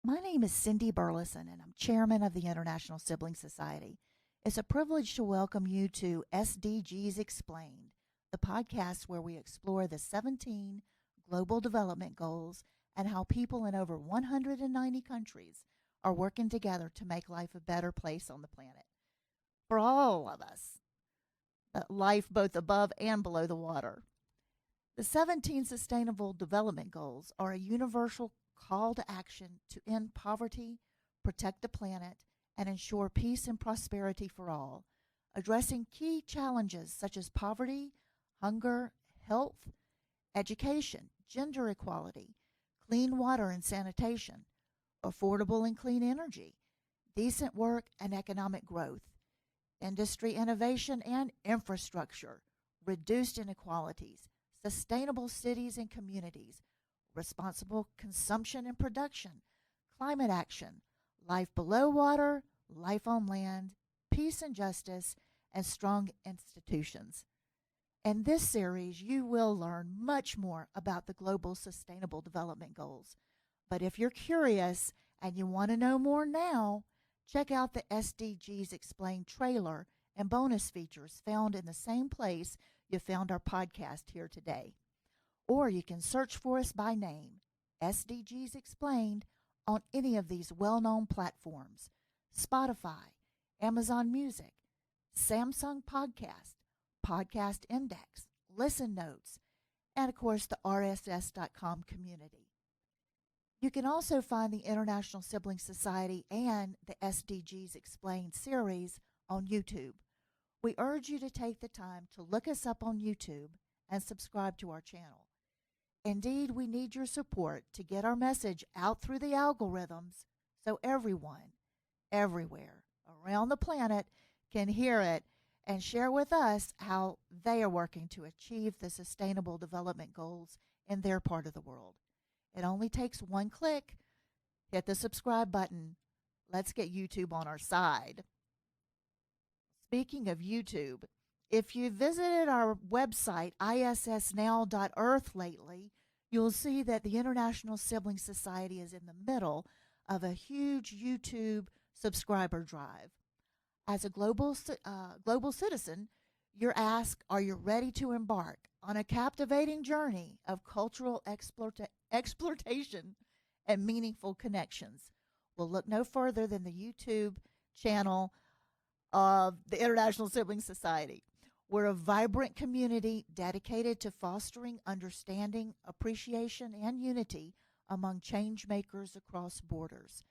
My name is Cindy Burleson, and I'm chairman of the International Sibling Society. It's a privilege to welcome you to SDGs Explained, the podcast where we explore the 17 Global Development Goals and how people in over 190 countries are working together to make life a better place on the planet. For all of us, life both above and below the water. The 17 Sustainable Development Goals are a universal call to action to end poverty, protect the planet, and ensure peace and prosperity for all, addressing key challenges such as poverty, hunger, health, education, gender equality, clean water and sanitation, affordable and clean energy, decent work and economic growth, industry innovation and infrastructure, reduced inequalities, sustainable cities and communities, responsible consumption and production, climate action, life below water, life on land, peace and justice, and strong institutions. In this series, you will learn much more about the Global Sustainable Development Goals. But if you're curious and you want to know more now, check out the SDGs Explained trailer and bonus features found in the same place you found our podcast here today. Or you can search for us by name, SDGs Explained, on any of these well-known platforms: Spotify, Amazon Music, Samsung Podcast, Podcast Index, Listen Notes, and of course the RSS.com community. You can also find the International Sibling Society and the SDGs Explained series on YouTube. We urge you to take the time to look us up on YouTube and subscribe to our channel. Indeed, we need your support to get our message out through the algorithms so everyone, everywhere, around the planet can hear it and share with us how they are working to achieve the Sustainable Development Goals in their part of the world. It only takes one click. Hit the subscribe button. Let's get YouTube on our side. Speaking of YouTube, if you visited our website, issnow.earth, lately, you'll see that the International Sibling Society is in the middle of a huge YouTube subscriber drive. As a global citizen, you're asked, are you ready to embark on a captivating journey of cultural exploitation and meaningful connections? Well, look no further than the YouTube channel of the International Sibling Society. We're a vibrant community dedicated to fostering understanding, appreciation, and unity among change makers across borders.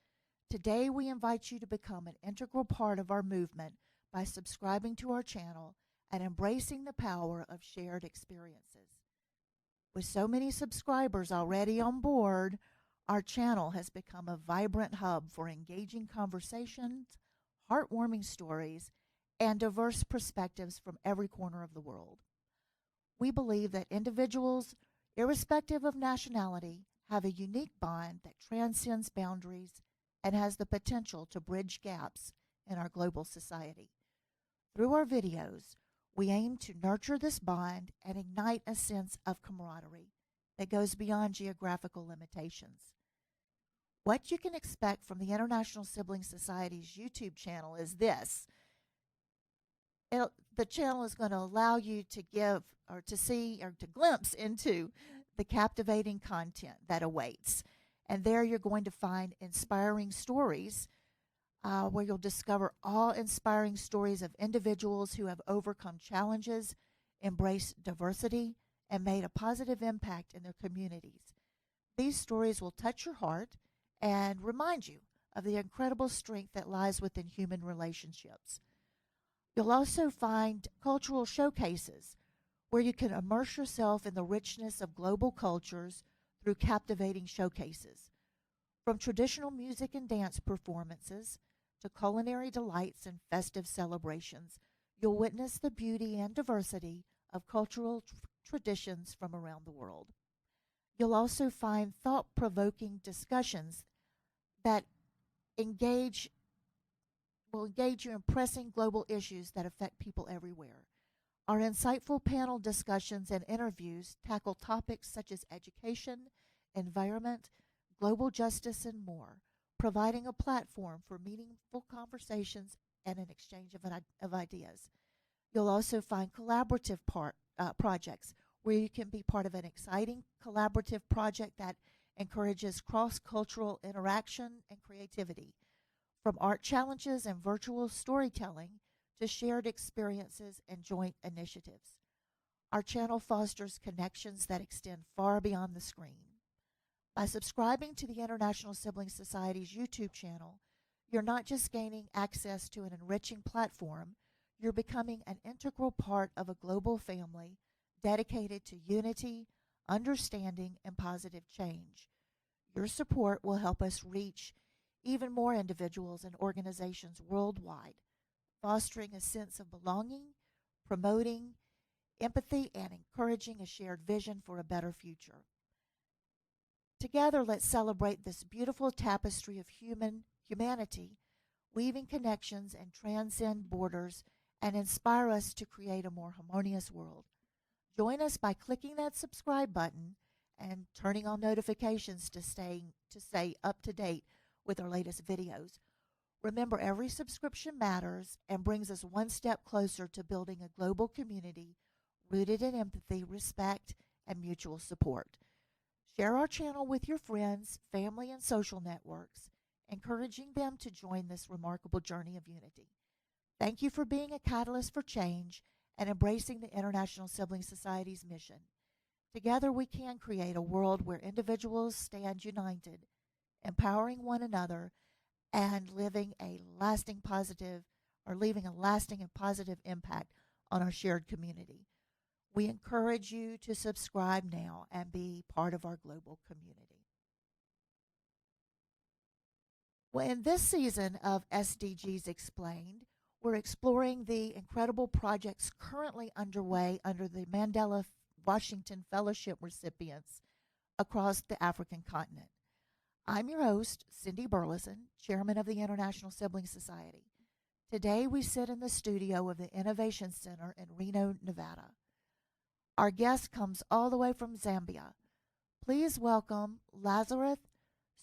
Today, we invite you to become an integral part of our movement by subscribing to our channel and embracing the power of shared experiences. With so many subscribers already on board, our channel has become a vibrant hub for engaging conversations, heartwarming stories, and diverse perspectives from every corner of the world. We believe that individuals, irrespective of nationality, have a unique bond that transcends boundaries and has the potential to bridge gaps in our global society. Through our videos, we aim to nurture this bond and ignite a sense of camaraderie that goes beyond geographical limitations. What you can expect from the International Sibling Society's YouTube channel is this. The channel is going to allow you to give or to see or to glimpse into the captivating content that awaits. And there you're going to find inspiring stories where you'll discover awe-inspiring stories of individuals who have overcome challenges, embraced diversity, and made a positive impact in their communities. These stories will touch your heart and remind you of the incredible strength that lies within human relationships. You'll also find cultural showcases where you can immerse yourself in the richness of global cultures through captivating showcases. From traditional music and dance performances to culinary delights and festive celebrations, you'll witness the beauty and diversity of cultural traditions from around the world. You'll also find thought-provoking discussions that will engage you in pressing global issues that affect people everywhere. Our insightful panel discussions and interviews tackle topics such as education, environment, global justice, and more, providing a platform for meaningful conversations and an exchange of ideas. You'll also find collaborative projects where you can be part of an exciting collaborative project that encourages cross cultural interaction and creativity, from art challenges and virtual storytelling to shared experiences and joint initiatives. Our channel fosters connections that extend far beyond the screen. By subscribing to the International Sibling Society's YouTube channel, you're not just gaining access to an enriching platform, you're becoming an integral part of a global family dedicated to unity, understanding, and positive change. Your support will help us reach even more individuals and organizations worldwide, fostering a sense of belonging, promoting empathy, and encouraging a shared vision for a better future. Together, let's celebrate this beautiful tapestry of humanity, weaving connections and transcend borders and inspire us to create a more harmonious world. Join us by clicking that subscribe button and turning on notifications to stay up to date with our latest videos. Remember, every subscription matters and brings us one step closer to building a global community rooted in empathy, respect, and mutual support. Share our channel with your friends, family, and social networks, encouraging them to join this remarkable journey of unity. Thank you for being a catalyst for change and embracing the International Sibling Society's mission. Together, we can create a world where individuals stand united, empowering one another, and leaving a lasting and positive impact on our shared community. We encourage you to subscribe now and be part of our global community. Well, in this season of SDGs Explained, we're exploring the incredible projects currently underway under the Mandela Washington Fellowship recipients across the African continent. I'm your host, Cindy Burleson, Chairman of the International Sibling Society. Today, we sit in the studio of the Innovation Center in Reno, Nevada. Our guest comes all the way from Zambia. Please welcome Lazarus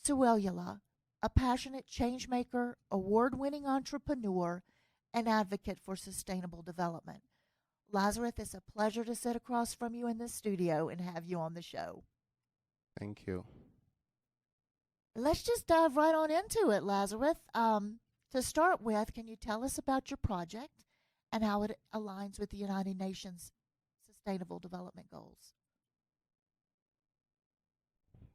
Siwelwa, a passionate changemaker, award-winning entrepreneur, and advocate for sustainable development. Lazarus, it's a pleasure to sit across from you in the studio and have you on the show. Thank you. Let's just dive right on into it, Lazarus. To start with, can you tell us about your project and how it aligns with the United Nations Sustainable Development Goals?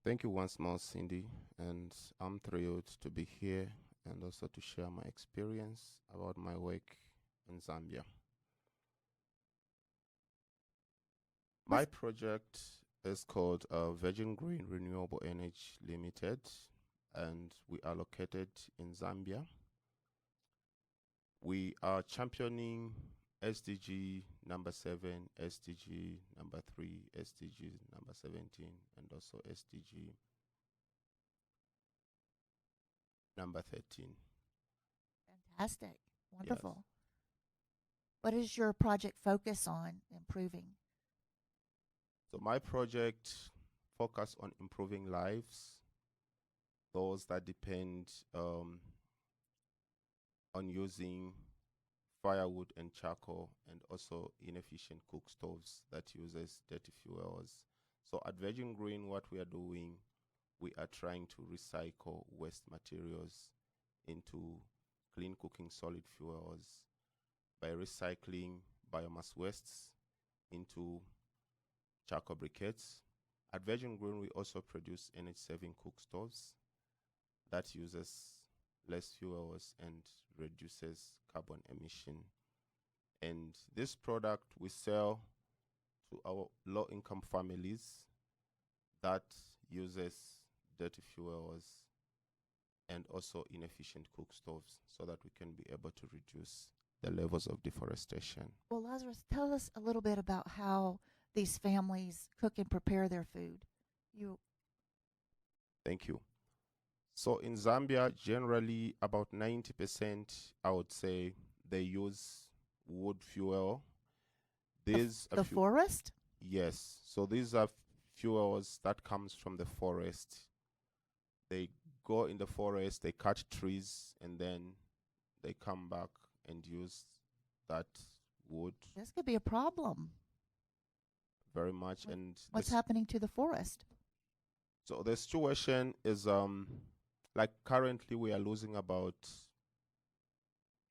Thank you once more, Cindy. And I'm thrilled to be here and also to share my experience about my work in Zambia. My project is called Virgin Green Renewable Energy Limited, and we are located in Zambia. We are championing SDG number 7, SDG number 3, SDG number 17, and also SDG number 13. Fantastic. Wonderful. Yes. What is your project focus on improving? So my project focus on improving lives, those that depend on using firewood and charcoal, and also inefficient cook stoves that uses dirty fuels. So at Virgin Green, what we are doing, we are trying to recycle waste materials into clean cooking solid fuels by recycling biomass wastes into charcoal briquettes. At Virgin Green, we also produce energy-saving cook stoves that uses less fuels and reduces carbon emission. And this product we sell to our low-income families that uses dirty fuels and also inefficient cook stoves so that we can be able to reduce the levels of deforestation. Well, Lazarus, tell us a little bit about how these families cook and prepare their food. Thank you. So in Zambia, generally about 90%, I would say, they use wood fuel. The forest? Yes. So these are fuels that comes from the forest. They go in the forest, they cut trees, and then they come back and use that wood This could be a problem. very much. What- And What's happening to the forest? so the situation is like currently we are losing about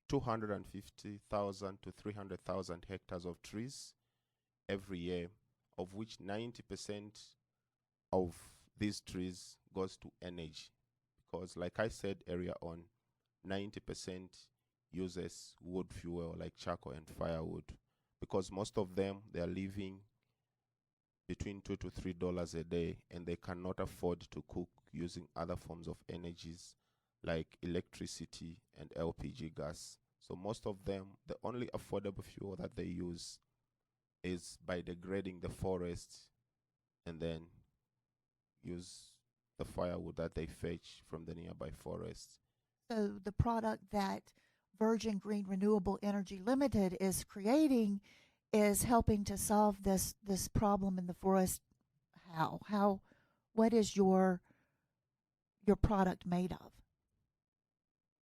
250,000 to 300,000 hectares of trees every year, of which 90% of these trees goes to energy. Because like I said earlier on, 90% uses wood fuel like charcoal and firewood. Because most of them, they are living between $2 to $3 a day, and they cannot afford to cook using other forms of energies like electricity and LPG gas. So most of them, the only affordable fuel that they use is by degrading the forest and then use the firewood that they fetch from the nearby forest. So the product that Virgin Green Renewable Energy Limited is creating is helping to solve this problem in the forest. How what is your product made of?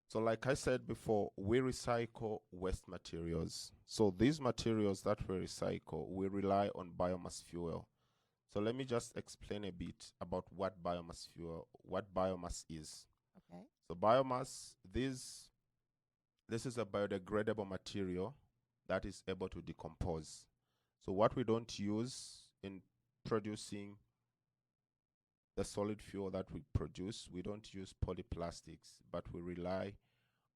So like I said before, we recycle waste materials. So these materials that we recycle, we rely on biomass fuel. So let me just explain a bit about what biomass is. Okay. So biomass, this is a biodegradable material that is able to decompose. So what we don't use in producing the solid fuel that we produce, we don't use polyplastics, but we rely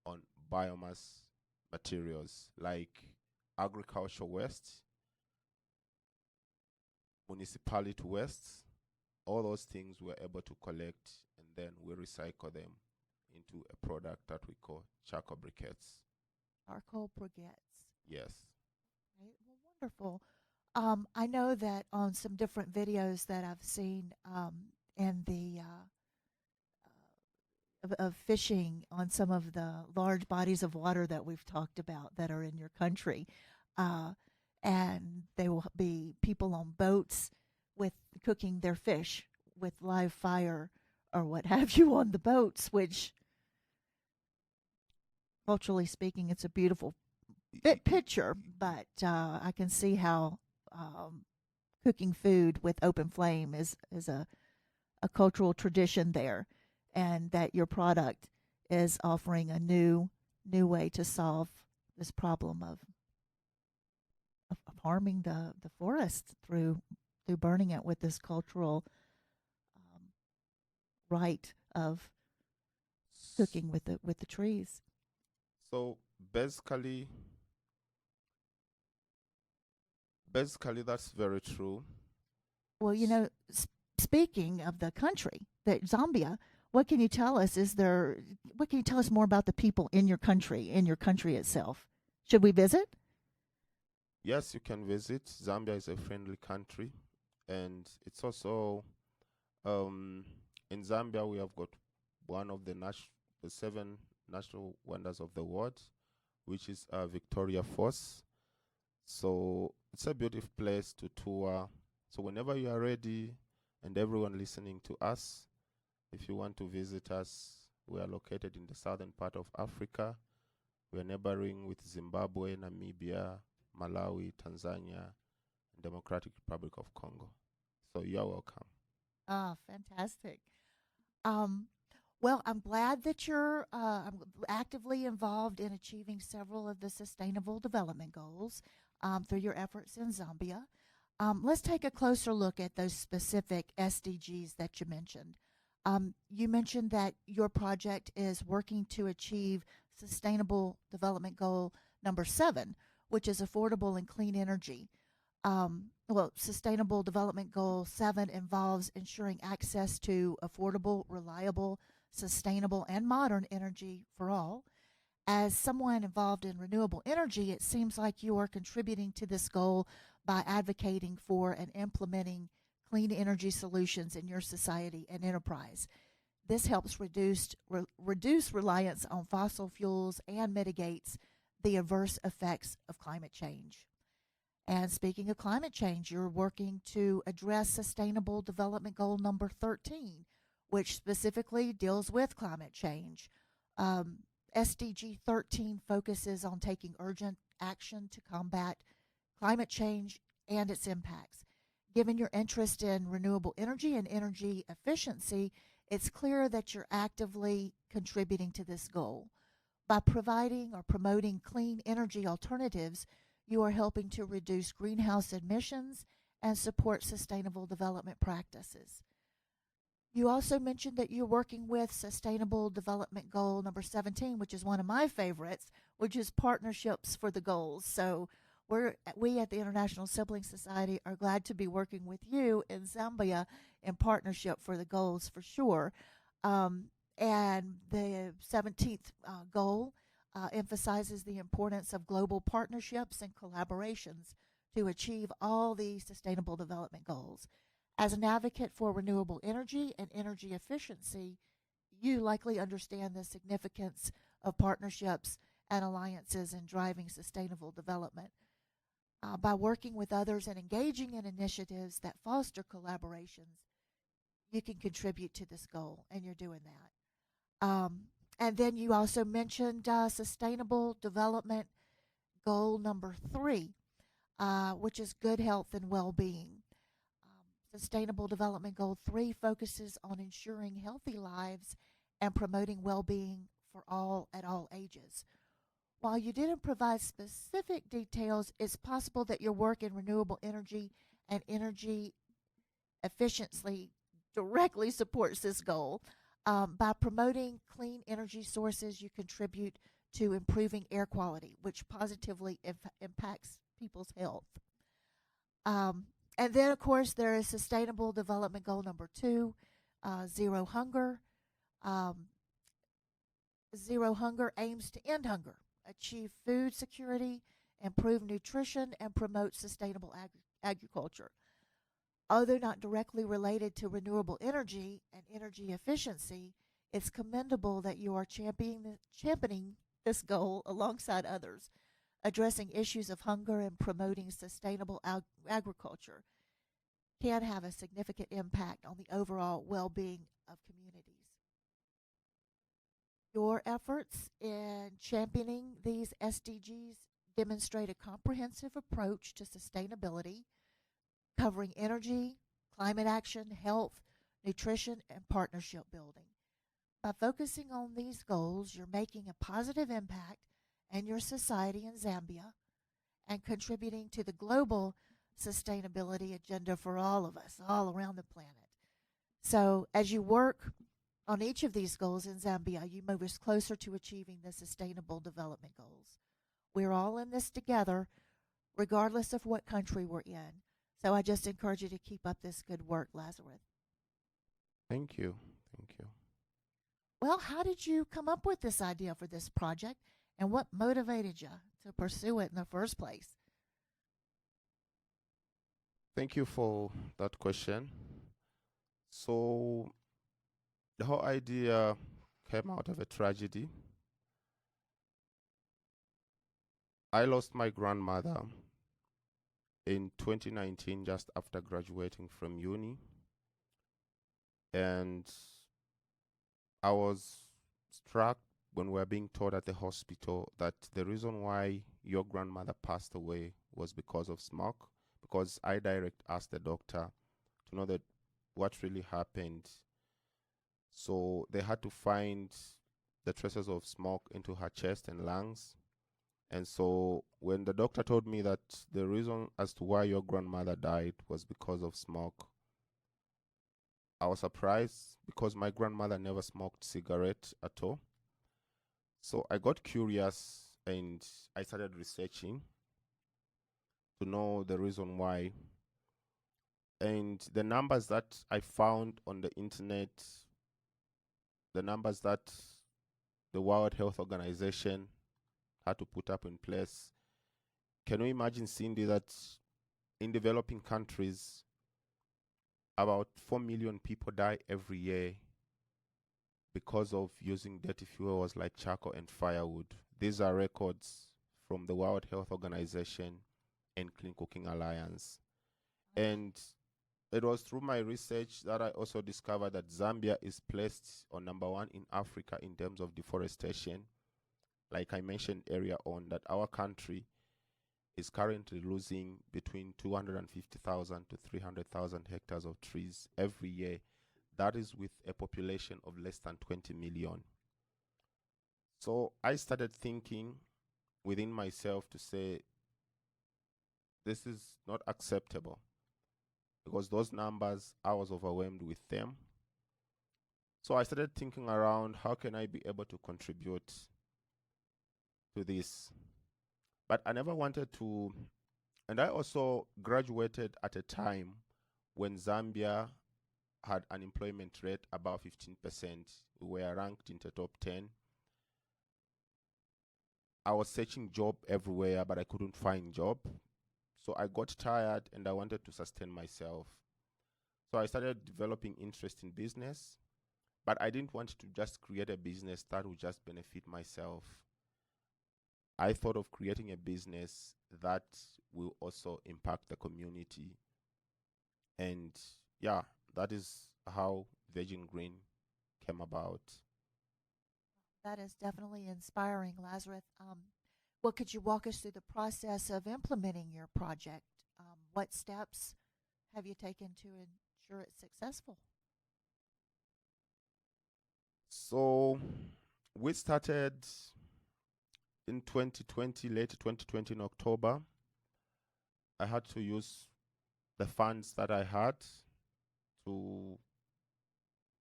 on biomass materials like agricultural waste, municipality waste. All those things we're able to collect, and then we recycle them into a product that we call charcoal briquettes. Charcoal briquettes. Yes. Right. Well, wonderful. I know that on some different videos that I've seen in the of fishing on some of the large bodies of water that we've talked about that are in your country, and there will be people on boats with cooking their fish with live fire or what have you on the boats, which culturally speaking, it's a beautiful picture, but I can see how cooking food with open flame is a cultural tradition there, and that your product is offering a new way to solve this problem of harming the forest through burning it with this cultural rite of cooking with the trees. So basically that's very true. Well, you know, speaking of the country, that Zambia, what can you tell us? What can you tell us more about the people in your country itself? Should we visit? Yes, you can visit. Zambia is a friendly country, and it's also in Zambia we have got one of the 7 natural wonders of the world, which is Victoria Falls. So it's a beautiful place to tour. So whenever you are ready, and everyone listening to us, if you want to visit us, we are located in the southern part of Africa. We are neighboring with Zimbabwe, Namibia, Malawi, Tanzania, and Democratic Republic of Congo. So you are welcome. Ah, fantastic. Well, I'm glad that you're actively involved in achieving several of the Sustainable Development Goals through your efforts in Zambia. Let's take a closer look at those specific SDGs that you mentioned. You mentioned that your project is working to achieve Sustainable Development Goal number 7, which is affordable and clean energy. Sustainable Development Goal 7 involves ensuring access to affordable, reliable, sustainable, and modern energy for all. As someone involved in renewable energy, it seems like you are contributing to this goal by advocating for and implementing clean energy solutions in your society and enterprise. This helps reduce reliance on fossil fuels and mitigates the adverse effects of climate change. And speaking of climate change, you're working to address Sustainable Development Goal number 13, which specifically deals with climate change. Um, SDG 13 focuses on taking urgent action to combat climate change and its impacts. Given your interest in renewable energy and energy efficiency, it's clear that you're actively contributing to this goal. By providing or promoting clean energy alternatives, you are helping to reduce greenhouse emissions and support sustainable development practices. You also mentioned that you're working with Sustainable Development Goal number 17, which is one of my favorites, which is partnerships for the goals. So we at the International Sibling Society are glad to be working with you in Zambia in partnership for the goals for sure. And the 17th goal emphasizes the importance of global partnerships and collaborations to achieve all the sustainable development goals. As an advocate for renewable energy and energy efficiency, you likely understand the significance of partnerships and alliances in driving sustainable development. By working with others and engaging in initiatives that foster collaborations, you can contribute to this goal, and you're doing that. And then you also mentioned Sustainable Development Goal number 3, which is good health and well-being. Sustainable Development Goal 3 focuses on ensuring healthy lives and promoting well-being for all at all ages. While you didn't provide specific details, it's possible that your work in renewable energy and energy efficiency directly supports this goal. By promoting clean energy sources, you contribute to improving air quality, which positively impacts people's health. And then, of course, there is Sustainable Development Goal number 2, zero hunger. Zero hunger aims to end hunger, achieve food security, improve nutrition, and promote sustainable agriculture. Although not directly related to renewable energy and energy efficiency, it's commendable that you are championing this goal alongside others, addressing issues of hunger and promoting sustainable agriculture can have a significant impact on the overall well-being of communities. Your efforts in championing these SDGs demonstrate a comprehensive approach to sustainability, covering energy, climate action, health, nutrition, and partnership building. By focusing on these goals, you're making a positive impact in your society in Zambia and contributing to the global sustainability agenda for all of us, all around the planet. So, as you work on each of these goals in Zambia, you move us closer to achieving the Sustainable Development Goals. We're all in this together, regardless of what country we're in. So I just encourage you to keep up this good work, Lazarus. Thank you. Thank you. Well, how did you come up with this idea for this project, and what motivated you to pursue it in the first place? Thank you for that question. So, the whole idea came out of a tragedy. I lost my grandmother in 2019, just after graduating from uni. And I was struck when we were being told at the hospital that the reason why your grandmother passed away was because of smoke, because I direct asked the doctor to know that what really happened. So they had to find the traces of smoke into her chest and lungs. And so when the doctor told me that the reason as to why your grandmother died was because of smoke, I was surprised because my grandmother never smoked cigarette at all. So I got curious and I started researching to know the reason why. And the numbers that I found on the internet, the numbers that the World Health Organization had to put up in place, can you imagine, Cindy, that in developing countries, about 4 million people die every year because of using dirty fuels like charcoal and firewood. These are records from the World Health Organization and Clean Cooking Alliance. And it was through my research that I also discovered that Zambia is placed on number one in Africa in terms of deforestation. Like I mentioned earlier on, that our country is currently losing between 250,000 to 300,000 hectares of trees every year. That is with a population of less than 20 million. So I started thinking within myself to say, this is not acceptable, because those numbers, I was overwhelmed with them. So I started thinking around, how can I be able to contribute to this? But I never wanted to, and I also graduated at a time when Zambia had unemployment rate above 15%. We were ranked in the top 10. I was searching job everywhere, but I couldn't find job. So I got tired and I wanted to sustain myself. So I started developing interest in business, but I didn't want to just create a business that would just benefit myself. I thought of creating a business that will also impact the community. And yeah, that is how Virgin Green came about. That is definitely inspiring, Lazarus. Well, could you walk us through the process of implementing your project? What steps have you taken to ensure it's successful? So we started in 2020, late 2020 in October. I had to use the funds that I had to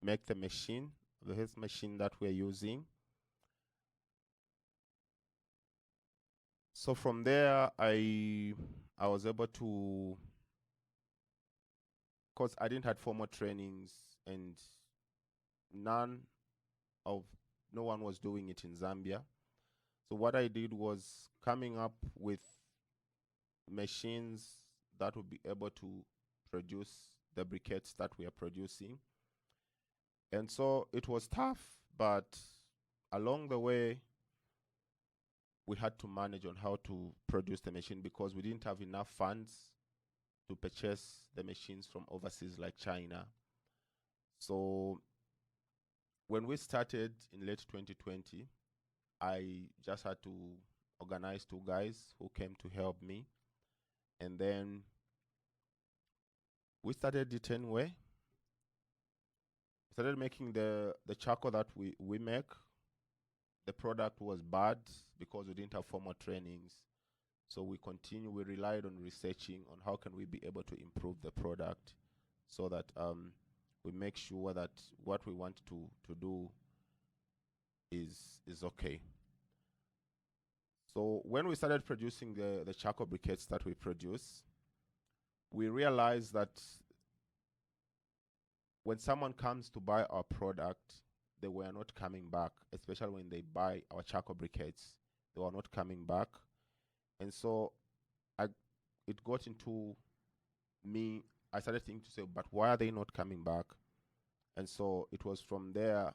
make the machine, the health machine that we're using. So from there, I was able to, because I didn't have formal trainings and none of no one was doing it in Zambia. So what I did was coming up with machines that would be able to produce the briquettes that we are producing. And so it was tough, but along the way, we had to manage on how to produce the machine because we didn't have enough funds to purchase the machines from overseas like China. So when we started in late 2020, I just had to organize two guys who came to help me. And then we started the 10 way. Started making the charcoal that we make. The product was bad because we didn't have formal trainings. So we relied on researching on how can we be able to improve the product so that we make sure that what we want to do is okay. So when we started producing the charcoal briquettes that we produce, we realized that when someone comes to buy our product, they were not coming back, especially when they buy our charcoal briquettes. They were not coming back. And so it got into me. I started thinking to say, but why are they not coming back? And so it was from there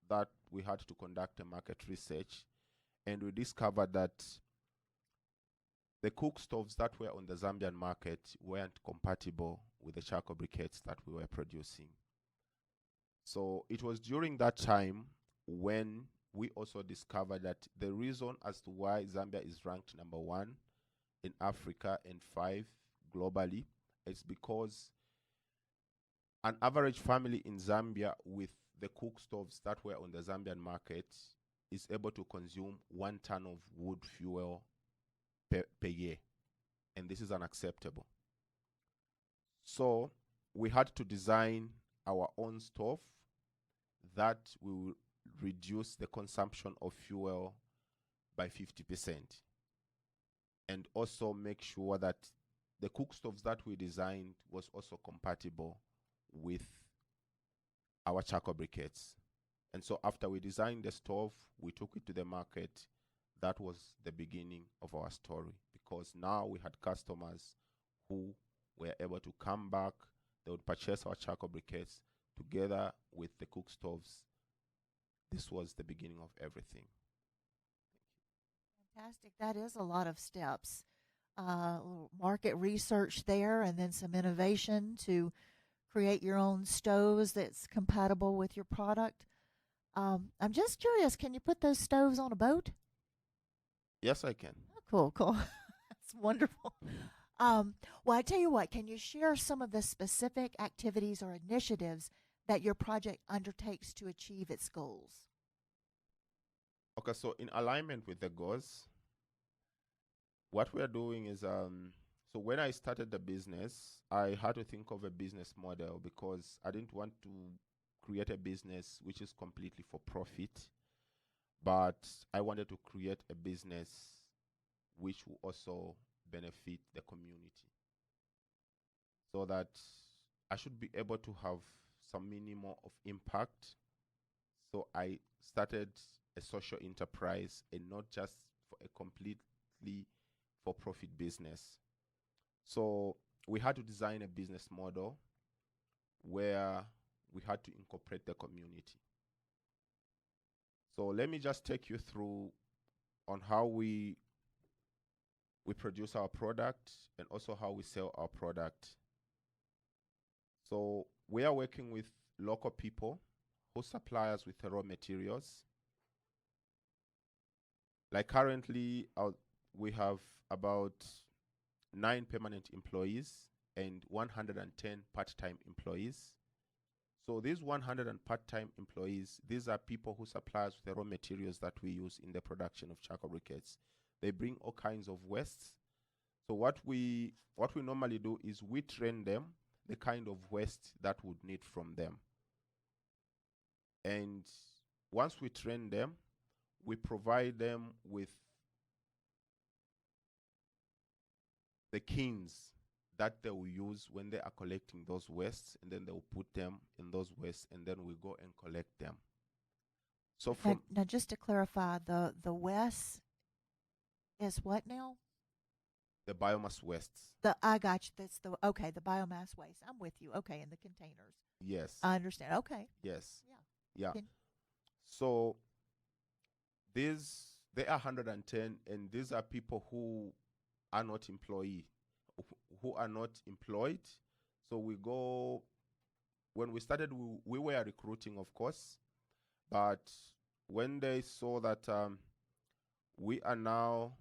that we had to conduct a market research. And we discovered that the cook stoves that were on the Zambian market weren't compatible with the charcoal briquettes that we were producing. So it was during that time when we also discovered that the reason as to why Zambia is ranked number one in Africa and 5 globally is because an average family in Zambia with the cook stoves that were on the Zambian market is able to consume 1 ton of wood fuel per year. And this is unacceptable. So we had to design our own stove that will reduce the consumption of fuel by 50%. And also make sure that the cook stoves that we designed was also compatible with our charcoal briquettes. And so after we designed the stove, we took it to the market. That was the beginning of our story, because now we had customers who were able to come back. They would purchase our charcoal briquettes together with the cook stoves. This was the beginning of everything. Fantastic. That is a lot of steps. little market research there, and then some innovation to create your own stoves that's compatible with your product. I'm just curious, can you put those stoves on a boat? Yes, I can. Oh, cool, cool. That's wonderful. Um, well, I tell you what, can you share some of the specific activities or initiatives that your project undertakes to achieve its goals? Okay, so in alignment with the goals, what we are doing is so when I started the business, I had to think of a business model because I didn't want to create a business which is completely for profit, but I wanted to create a business which will also benefit the community, so that I should be able to have some minimum of impact. So I started a social enterprise and not just for a completely for profit business. So we had to design a business model where we had to incorporate the community. So let me just take you through on how we produce our product and also how we sell our product. So we are working with local people who supply us with the raw materials. Like currently, we have about 9 permanent employees and 110 part-time employees. So these 100 part-time employees, these are people who supply us with the raw materials that we use in the production of charcoal briquettes. They bring all kinds of wastes. So what we normally do is we train them the kind of waste that would need from them. And once we train them, we provide them with the kilns that they will use when they are collecting those wastes, and then they will put them in those wastes, and then we go and collect them. So from Now just to clarify, the West is what now? the biomass wastes. The I got you. That's the okay. The biomass waste. I'm with you. Okay, in the containers. Yes. I understand. Okay. Yes. Yeah. Yeah. So they are 110, and these are people who are not who are not employed. So when we started, we were recruiting, of course, but when they saw that we are now,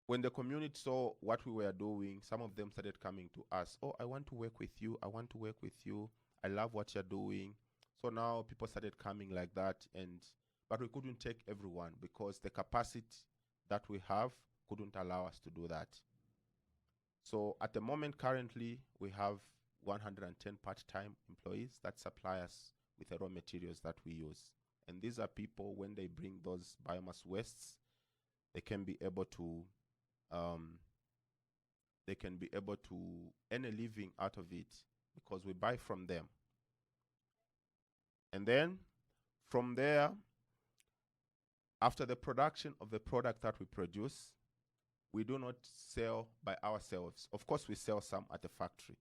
when the community saw what we were doing, some of them started coming to us. Oh, I want to work with you. I want to work with you. I love what you're doing. So now people started coming like that, but we couldn't take everyone because the capacity that we have couldn't allow us to do that. So at the moment, currently, we have 110 part-time employees that supply us with the raw materials that we use. And these are people, when they bring those biomass wastes, they can be able to earn a living out of it because we buy from them. And then from there, after the production of the product that we produce, we do not sell by ourselves. Of course, we sell some at the factory,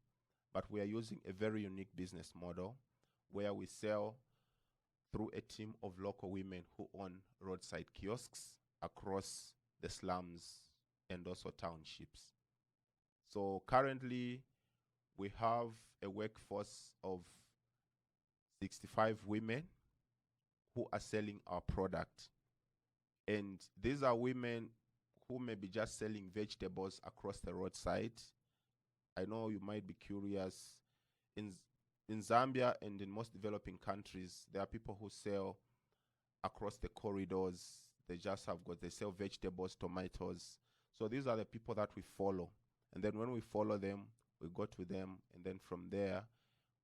but we are using a very unique business model where we sell through a team of local women who own roadside kiosks across the slums and also townships. So currently, we have a workforce of 65 women who are selling our product. And these are women who may be just selling vegetables across the roadside. I know you might be curious. In Zambia and in most developing countries, there are people who sell across the corridors. They sell vegetables, tomatoes. So these are the people that we follow. And then when we follow them, we go to them. And then from there,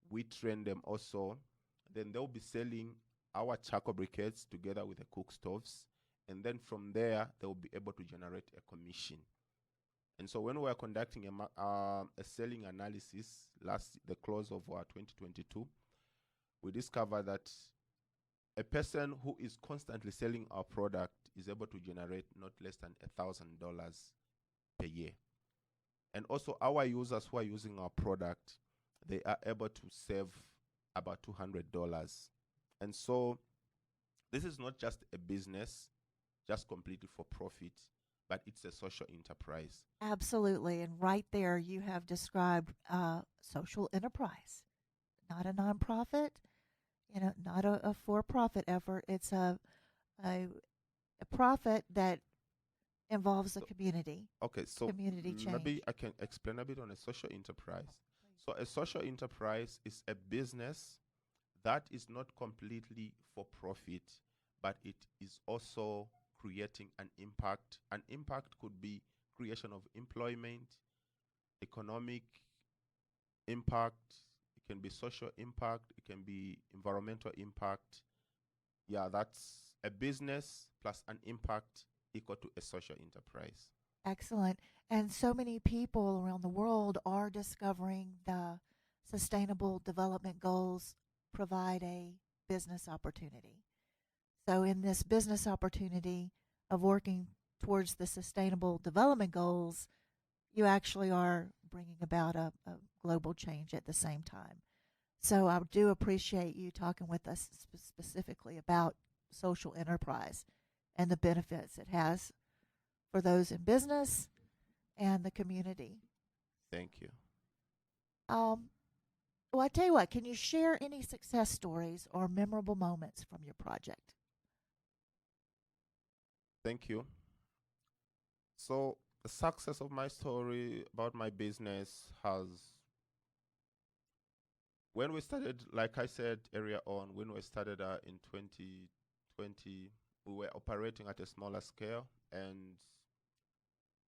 we train them also. Then they'll be selling our charcoal briquettes together with the cook stoves. And then from there, they'll be able to generate a commission. And so when we were conducting a selling analysis the close of 2022, we discovered that a person who is constantly selling our product is able to generate not less than $1,000 per year. And also our users who are using our product, they are able to save about $200. And so this is not just a business, just completely for profit, but it's a social enterprise. Absolutely. And right there, you have described social enterprise, not a nonprofit, not a for profit effort. It's a, a profit that involves the So, community, okay, so community maybe change. I can explain a bit on a social enterprise. So, a social enterprise is a business that is not completely for profit, but it is also creating an impact. An impact could be creation of employment, economic impact, it can be social impact, it can be environmental impact. Yeah, that's a business plus an impact equal to a social enterprise. Excellent. And so many people around the world are discovering the sustainable development goals provide a business opportunity. So, in this business opportunity of working towards the sustainable development goals, you actually are bringing about a global change at the same time. So, I do appreciate you talking with us specifically about social enterprise and the benefits it has for those in business and the community. Thank you. Um, well, I tell you what, can you share any success stories or memorable moments from your project? Thank you. So, the success of my story about my business has, when we started, like I said earlier on, when we started in 2020, we were operating at a smaller scale, and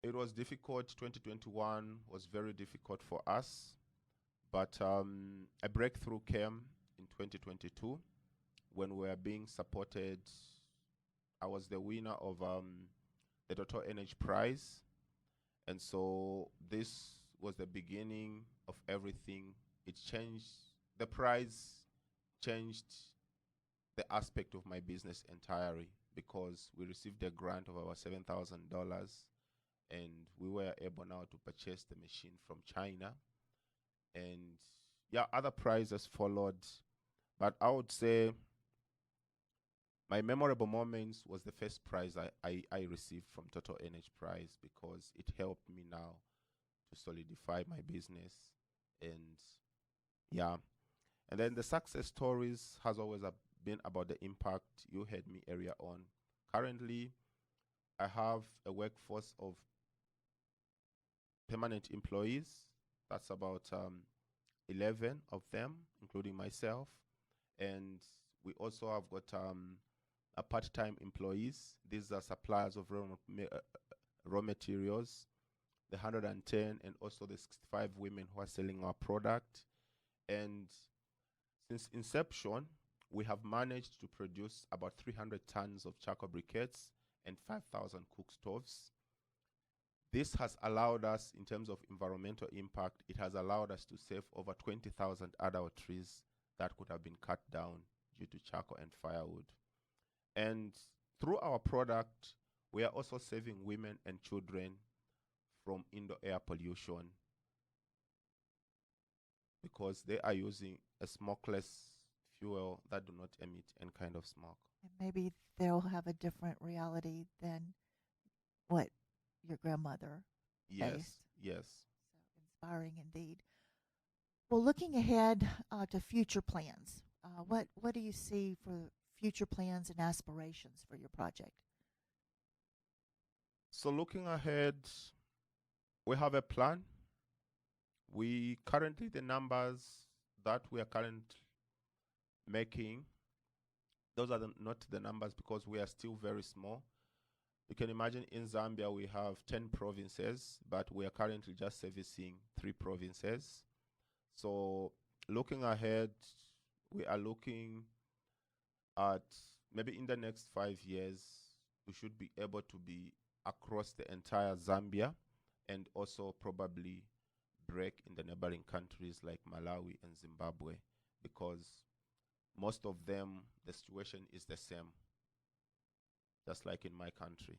it was difficult. 2021 was very difficult for us, but a breakthrough came in 2022 when we were being supported. I was the winner of the Total Energy Prize, and so this was the beginning of everything. It changed. The prize changed the aspect of my business entirely because we received a grant of about $7,000, and we were able now to purchase the machine from China. And yeah, other prizes followed, but I would say my memorable moments was the first prize I received from Total Energy Prize because it helped me now to solidify my business. And yeah, and then the success stories has always been about the impact. You heard me earlier on. Currently, I have a workforce of permanent employees. That's about 11 of them, including myself. And we also have got part-time employees. These are suppliers of raw materials, the 110, and also the 65 women who are selling our product. And since inception, we have managed to produce about 300 tons of charcoal briquettes and 5,000 cook stoves. This has allowed us, in terms of environmental impact, it has allowed us to save over 20,000 adult trees that could have been cut down due to charcoal and firewood. And through our product, we are also saving women and children from indoor air pollution because they are using a smokeless fuel that do not emit any kind of smoke. And maybe they'll have a different reality than what your grandmother faced. Yes, yes. So inspiring indeed. Well, looking ahead to future plans, what do you see for future plans and aspirations for your project? So looking ahead, we have a plan. We currently, the numbers that we are currently making, those are not the numbers because we are still very small. You can imagine in Zambia we have 10 provinces, but we are currently just servicing 3 provinces. So looking ahead, we are looking at maybe in the next 5 years, we should be able to be across the entire Zambia and also probably break in the neighboring countries like Malawi and Zimbabwe because most of them, the situation is the same, just like in my country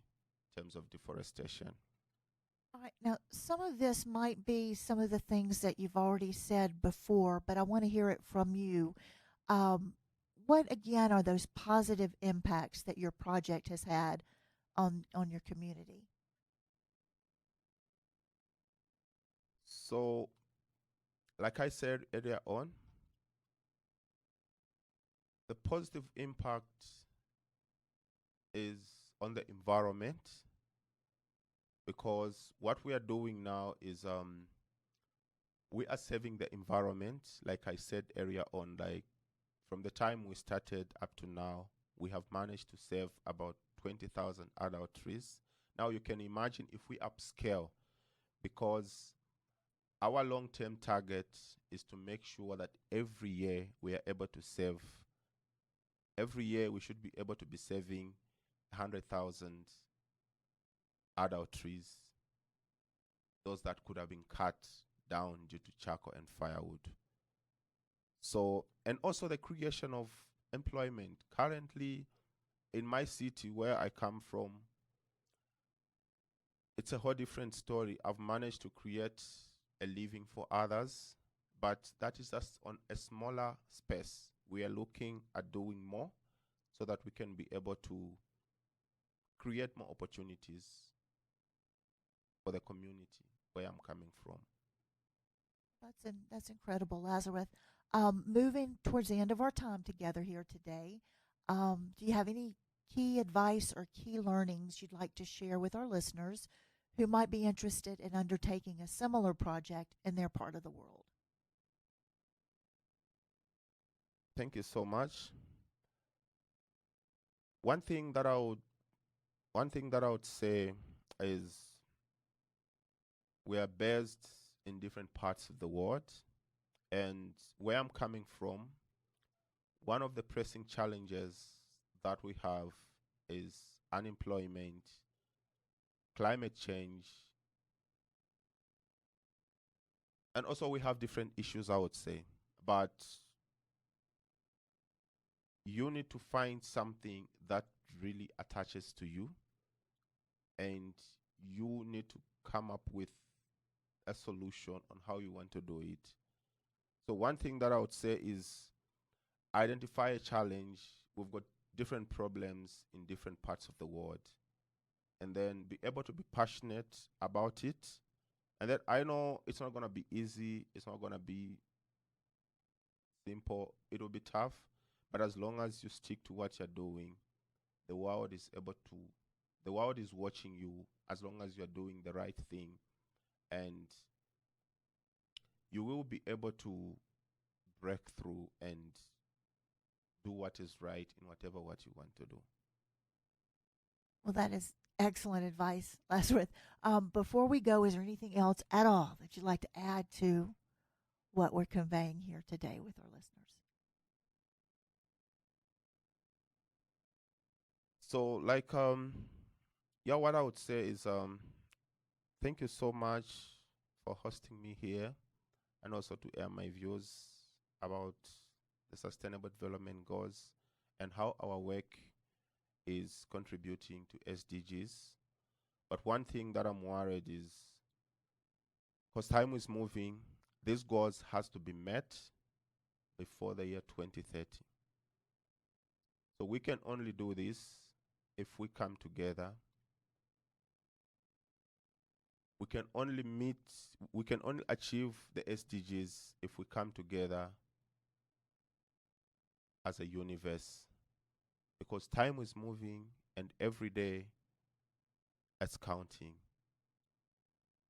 in terms of deforestation. All right. Now, some of this might be some of the things that you've already said before, but I want to hear it from you. Um, what again are those positive impacts that your project has had on your community? So, like I said earlier on, the positive impact is on the environment, because what we are doing now is we are saving the environment. Like I said earlier on, like from the time we started up to now, we have managed to save about 20,000 adult trees. Now you can imagine if we upscale, because our long-term target is to make sure that every year we are able to save, every year we should be able to be saving 100,000 adult trees, those that could have been cut down due to charcoal and firewood. So, and also the creation of employment. Currently, in my city where I come from, it's a whole different story. I've managed to create a living for others, but that is just on a smaller space. We are looking at doing more so that we can be able to create more opportunities for the community where I'm coming from. That's incredible, Lazarus. Moving towards the end of our time together here today, do you have any key advice or key learnings you'd like to share with our listeners who might be interested in undertaking a similar project in their part of the world? Thank you so much. One thing that I would say is we are based in different parts of the world, and where I'm coming from, one of the pressing challenges that we have is unemployment, climate change, and also we have different issues, I would say. But you need to find something that really attaches to you, and you need to come up with a solution on how you want to do it. So one thing that I would say is identify a challenge. We've got different problems in different parts of the world, and then be able to be passionate about it. And then I know it's not going to be easy. It's not going to be simple. It will be tough. But as long as you stick to what you're doing, the world is watching you as long as you're doing the right thing. And you will be able to break through and do what is right in whatever what you want to do. Well, that is excellent advice, Lazarus. Before we go, is there anything else at all that you'd like to add to what we're conveying here today with our listeners? So, like, what I would say is, thank you so much for hosting me here, and also to air my views about the Sustainable Development Goals and how our work is contributing to SDGs. But one thing that I'm worried is, because time is moving, these goals has to be met before the year 2030. So we can only do this if we come together. We can only achieve the SDGs if we come together as a universe, because time is moving and every day it's counting.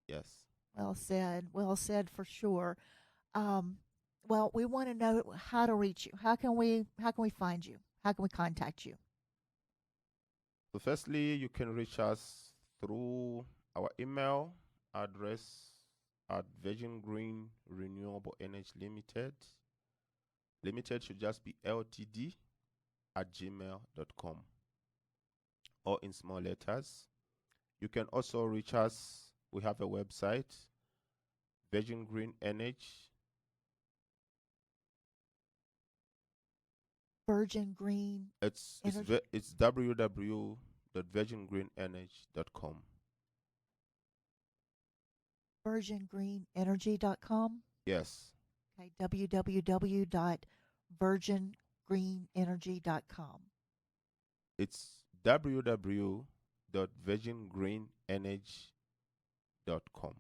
Yes. Well said. Well said for sure. Well, we want to know how to reach you. How can we find you? How can we contact you? So firstly, you can reach us through our email address at Virgin Green Renewable Energy Limited. Limited should just be ltd@gmail.com, or in small letters. You can also reach us. We have a website, Virgin Green Energy. Virgin Green. It's www.virgingreenenergy.com. VirginGreenEnergy.com. Yes. Okay, www.virgingreenenergy.com. It's www.virgingreenenergy.com.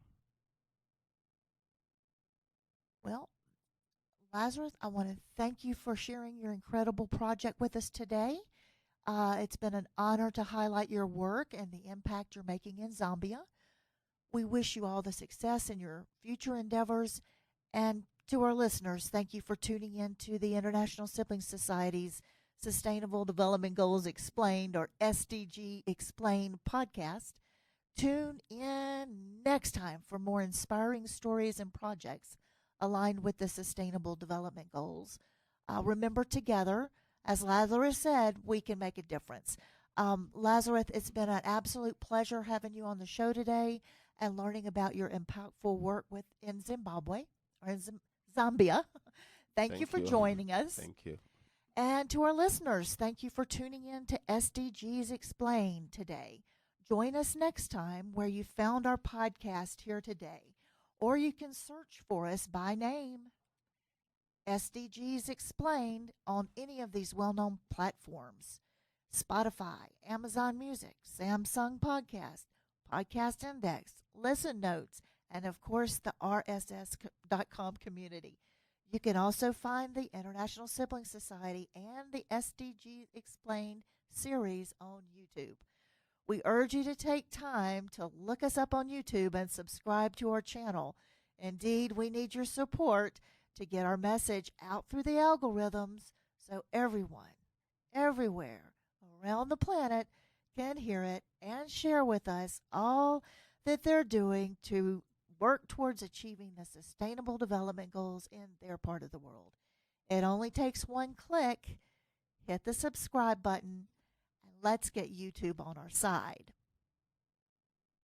Well, Lazarus, I want to thank you for sharing your incredible project with us today. It's been an honor to highlight your work and the impact you're making in Zambia. We wish you all the success in your future endeavors. And to our listeners, thank you for tuning in to the International Sibling Society's Sustainable Development Goals Explained, or SDG Explained podcast. Tune in next time for more inspiring stories and projects aligned with the Sustainable Development Goals. Remember, together, as Lazarus said, we can make a difference. Lazarus, it's been an absolute pleasure having you on the show today and learning about your impactful work in Zimbabwe, or in Zambia. Thank you for joining us. Thank you. And to our listeners, thank you for tuning in to SDGs Explained today. Join us next time where you found our podcast here today, or you can search for us by name, SDGs Explained, on any of these well-known platforms: Spotify, Amazon Music, Samsung Podcast, Podcast Index, Listen Notes, and of course the RSS.com community. You can also find the International Sibling Society and the SDG Explained series on YouTube. We urge you to take time to look us up on YouTube and subscribe to our channel. Indeed, we need your support to get our message out through the algorithms so everyone, everywhere around the planet can hear it and share with us all that they're doing to work towards achieving the Sustainable Development Goals in their part of the world. It only takes one click. Hit the subscribe button, and let's get YouTube on our side.